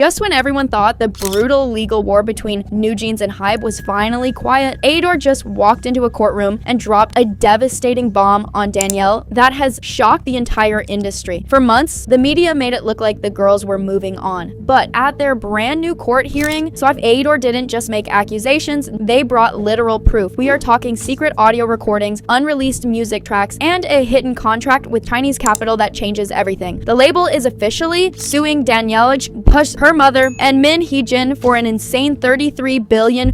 Just when everyone thought the brutal legal war between NewJeans and HYBE was finally quiet, ADOR just walked into a courtroom and dropped a devastating bomb on Danielle that has shocked the entire industry. For months, the media made it look like the girls were moving on. But at their brand new court hearing, so if ADOR didn't just make accusations, they brought literal proof. We are talking secret audio recordings, unreleased music tracks, and a hidden contract with Chinese capital that changes everything. The label is officially suing Danielle, her mother, and Min Hee-jin for an insane $33 billion,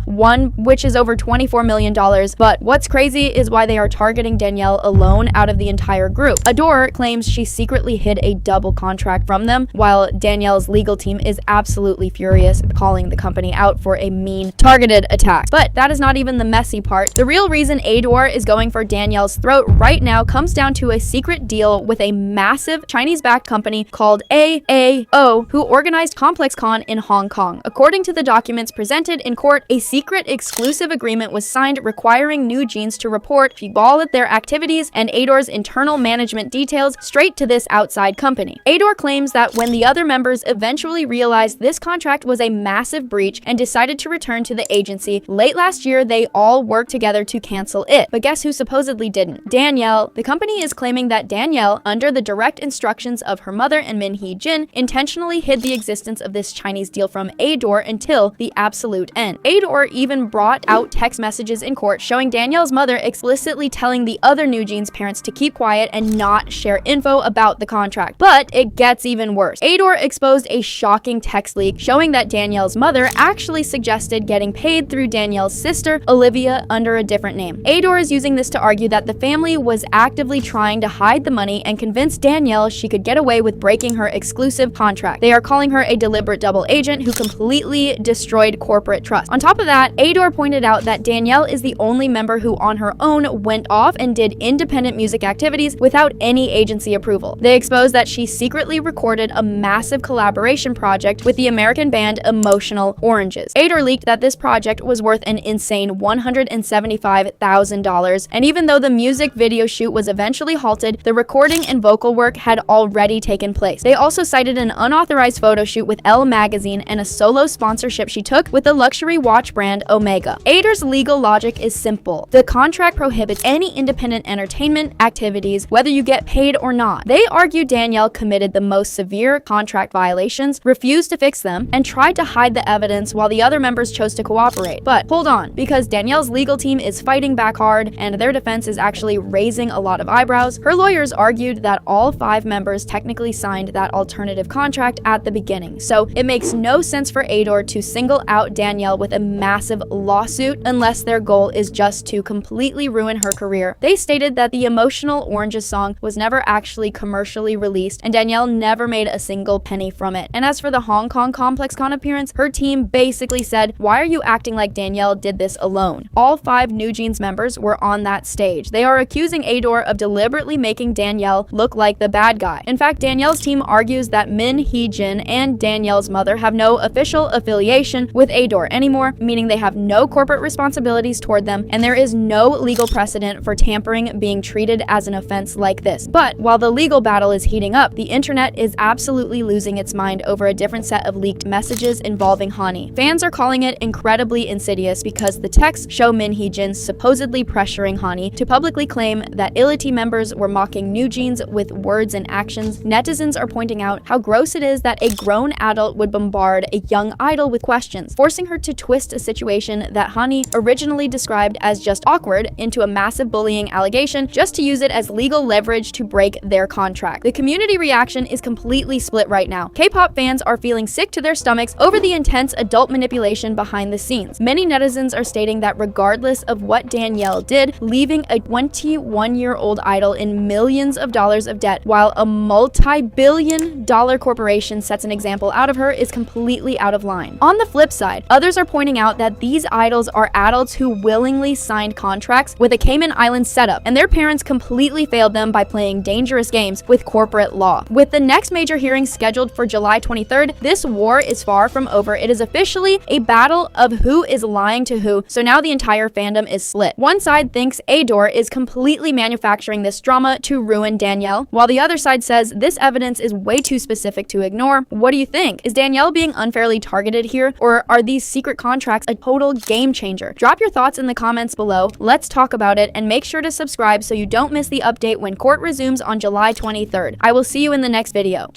which is over $24 million. But what's crazy is why they are targeting Danielle alone out of the entire group. ADOR claims she secretly hid a double contract from them, while Danielle's legal team is absolutely furious, calling the company out for a mean, targeted attack. But that is not even the messy part. The real reason ADOR is going for Danielle's throat right now comes down to a secret deal with a massive Chinese-backed company called ADOR, who organized ComplexCon in Hong Kong. According to the documents presented in court, a secret exclusive agreement was signed requiring NewJeans to report all of their activities and ADOR's internal management details straight to this outside company. ADOR claims that when the other members eventually realized this contract was a massive breach and decided to return to the agency, late last year they all worked together to cancel it. But guess who supposedly didn't? Danielle. The company is claiming that Danielle, under the direct instructions of her mother and Min Hee-jin, intentionally hid the existence of this Chinese deal from ADOR until the absolute end. ADOR even brought out text messages in court showing Danielle's mother explicitly telling the other NewJeans parents to keep quiet and not share info about the contract. But it gets even worse. ADOR exposed a shocking text leak showing that Danielle's mother actually suggested getting paid through Danielle's sister, Olivia, under a different name. ADOR is using this to argue that the family was actively trying to hide the money and convince Danielle she could get away with breaking her exclusive contract. They are calling her a deliberate double agent who completely destroyed corporate trust. On top of that, ADOR pointed out that Danielle is the only member who on her own went off and did independent music activities without any agency approval. They exposed that she secretly recorded a massive collaboration project with the American band Emotional Oranges. ADOR leaked that this project was worth an insane $175,000, and even though the music video shoot was eventually halted, the recording and vocal work had already taken place. They also cited an unauthorized photo shoot with Elle magazine and a solo sponsorship she took with the luxury watch brand Omega. ADOR's legal logic is simple. The contract prohibits any independent entertainment activities, whether you get paid or not. They argue Danielle committed the most severe contract violations, refused to fix them, and tried to hide the evidence while the other members chose to cooperate. But hold on, because Danielle's legal team is fighting back hard and their defense is actually raising a lot of eyebrows. Her lawyers argued that all 5 members technically signed that alternative contract at the beginning, so it makes no sense for ADOR to single out Danielle with a massive lawsuit unless their goal is just to completely ruin her career. They stated that the Emotional Oranges song was never actually commercially released and Danielle never made a single penny from it. And as for the Hong Kong ComplexCon appearance, her team basically said, "Why are you acting like Danielle did this alone?" All 5 NewJeans members were on that stage. They are accusing ADOR of deliberately making Danielle look like the bad guy. In fact, Danielle's team argues that Min Hee-jin and Danielle's mother have no official affiliation with ADOR anymore, meaning they have no corporate responsibilities toward them, and there is no legal precedent for tampering being treated as an offense like this. But while the legal battle is heating up, the internet is absolutely losing its mind over a different set of leaked messages involving Hani. Fans are calling it incredibly insidious because the texts show Min Hee-jin supposedly pressuring Hani to publicly claim that ILITI members were mocking NewJeans with words and actions. Netizens are pointing out how gross it is that a grown adult would bombard a young idol with questions, forcing her to twist a situation that Hani originally described as just awkward into a massive bullying allegation just to use it as legal leverage to break their contract. The community reaction is completely split right now. K-pop fans are feeling sick to their stomachs over the intense adult manipulation behind the scenes. Many netizens are stating that regardless of what Danielle did, leaving a 21-year-old idol in millions of dollars of debt while a multi-billion-dollar corporation sets an example out of her is completely out of line. On the flip side, others are pointing out that these idols are adults who willingly signed contracts with a Cayman Islands setup, and their parents completely failed them by playing dangerous games with corporate law. With the next major hearing scheduled for July 23rd, this war is far from over. It is officially a battle of who is lying to who, so now the entire fandom is split. One side thinks ADOR is completely manufacturing this drama to ruin Danielle, while the other side says this evidence is way too specific to ignore. What do you think? think? Is Danielle being unfairly targeted here, or are these secret contracts a total game changer? Drop your thoughts in the comments below. Let's talk about it, and make sure to subscribe so you don't miss the update when court resumes on July 23rd. I will see you in the next video.